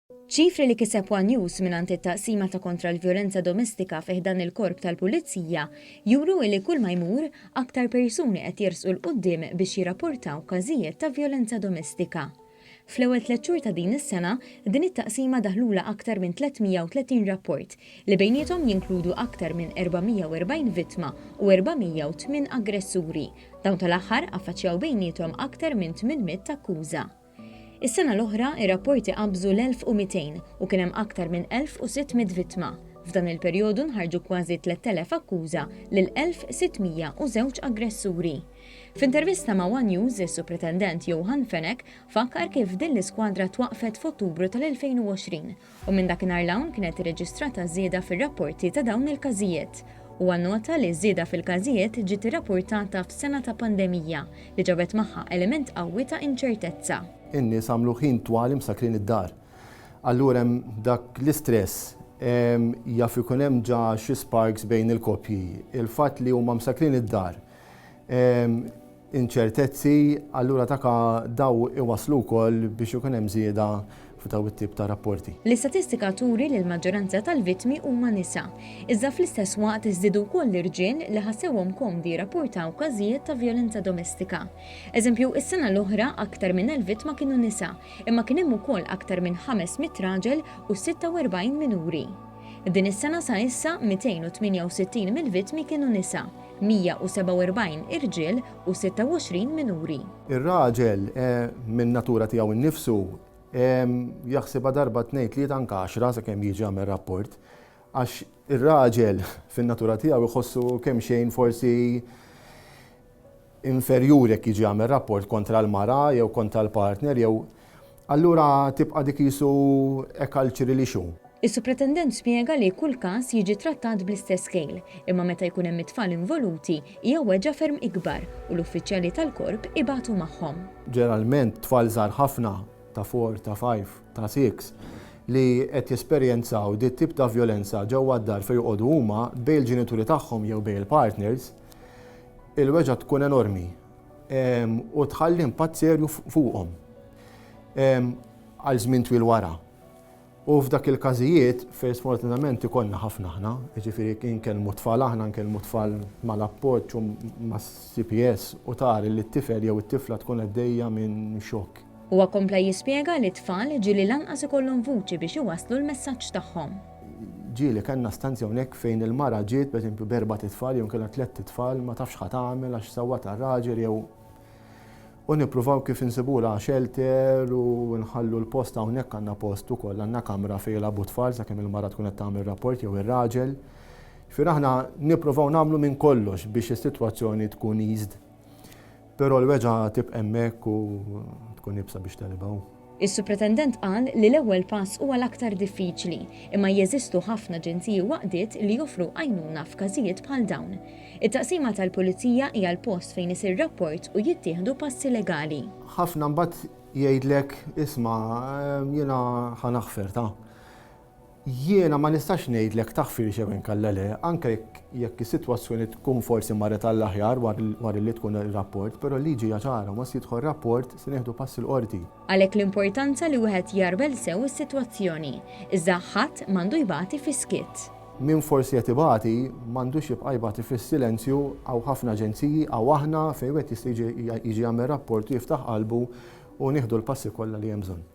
ċifri li kiseb One News minant it-taqsima ta' kontra l-vjolenza domestika fih dan il-korp tal-Pulizija juru li kull ma jmur aktar persuni qed jersqu l-qudiem biex jirrapportaw każijiet ta' vjolenza domestika. Fl-ewwel 3 xhur ta' din is-sena, din it-taqsima daħlula aktar minn 330 rapport li bejniethom jinkludu aktar minn 440 vittma u 408 aggressuri. Dawn tal-aħħar affaċċjaw bejniethom aktar minn 800 akkuża. Is-sena l-oħra ir-rapporti qabżu l-1200 u kien hemm aktar minn 1600 vittma. F'dan il-perjodu nħarġu kważi 3000 akkuża lil 1602 aggressuri. F'intervista ma' One News, is-Supretendent Johan Fenek fakkar kif din l-iskwadra twaqfet f'Ottubru tal-2020 u minn dakinhar l-hawn kienet irreġistrata żieda fir-rapporti ta' dawn il-każijiet. U għannota li żieda fil-każijiet ġiet irrapportata f'sena ta' pandemija li ġabet magħha element qawwi ta' inċertezza. In-nies għamlu ħin twal imsakrin id-dar. Allura hemm dak l-istress jaf ikun hemm ġa xi sparks bejn il-koppji. Il-fatt li huma msakrin id-dar. Inċertezzi, allura taka daw iwaslu wkoll biex ikun hemm żieda f'daw it-tip ta' rapporti. L-istatistika turi li l-maġġoranza tal-vittmi huma nisa. Iżda fl-istess waqt iżdiedu wkoll l-irġiel li ħassewhom komdi jirrapportaw każijiet ta' vjolenza domestika. Eżempju, is-sena l-oħra aktar minn 1000 vittma kienu nisa, imma kien hemm ukoll aktar minn 500 raġel u 46 minuri. Din is-sena sa issa 268 mill-vittmi kienu nisa, 147 irġiel u 26 minuri. Ir-raġel minn natura tiegħu innifsu jaħsibha darba 2-3 anke 10 sakemm jiġi jagħmel rapport, għax ir-raġel fin-natura tiegħu jħossu kemm xejn forsi inferjuri jekk jiġi jagħmel rapport kontra l-mara jew kontra l-partner jew allura tibqa' dik qisu a cultural issue. Is-Supretendent spjega li kull każ jiġi trattat bl-istess scale, imma meta jkun hemm it-tfal involuti hija weġġa ferm ikbar u l-uffiċjali tal-korp ibatu magħhom. Ġeneralment tfal żgħar ħafna ta' 4, ta' 5, ta' 6 li qed jesperjenzaw dit tip ta' vjolenza ġewwa d-dar fejn joqogħdu huma bejn il-ġenituri tagħhom jew bejn il-partners, il-weġġa tkun enormi u tħalli impatt serju fuqhom għal żmien twil wara. U f'dak il-każijiet fejn sfortunatament ikollna ħafna aħna, jiġifieri kien nkellmu tfal aħna nkellmu tfal mal-appoġġ u mas-CPS u tari li t-tifel jew it-tifla tkun għaddejja minn xokk. Huwa kompla jispjega li t-tfal ġieli lanqas ikollhom vuċi biex iwasslu l-messaġġ tagħhom. Ġieli kellna stanzja hawnhekk fejn il-mara ġiet pereżempju b'4 tfal jew kellha 3 tfal ma tafx ħadd tagħmel għax sewwat ar-raġel jew u nippruvaw kif insibula shelter u nħallu l-post hawnhekk għandna post ukoll għandna kamra fejn jilagħbu tfal sakemm il-mara tkun qed tagħmel rapport jew ir-raġel. Fir aħna nippruvaw nagħmlu minn kollox biex is-sitwazzjoni tkun eased. Però l-weġa tibqa' hemmhekk u tkun nibsa biex telibgħu. Is-Supretendent qal li l-ewwel pass huwa l-aktar diffiċli, imma jeżistu ħafna aġenziji waqdiet li joffru għajnuna f'każijiet bħal dawn. It-taqsima tal-Pulizija hija l-post fejn isir rapport u jittieħdu passi legali. Ħafna mbagħad jgħidlek isma' jiena ħanaħfer ta'. Jiena ma nistax ngħidlek taħfir xew inkella le, anke jekk is-sitwazzjoni tkun forsi marret tal-aħjar wara li tkun ir-rapport, però liġi hija ċara ma se jidħol rapport se nieħdu pass il-qorti. Għalhekk l-importanza li wieħed jarbel sew is-sitwazzjoni, iżda ħadd m'għandu jbati fi skitt. Min forsi qed ibati m'għandux jibqa' jbati fis-silenzju għaw ħafna aġenziji għaw aħna fejn wieħed jista' jiġi jagħmel rapport u jiftaħ qalbu u nieħdu l-passi kollha li hemm bżonn.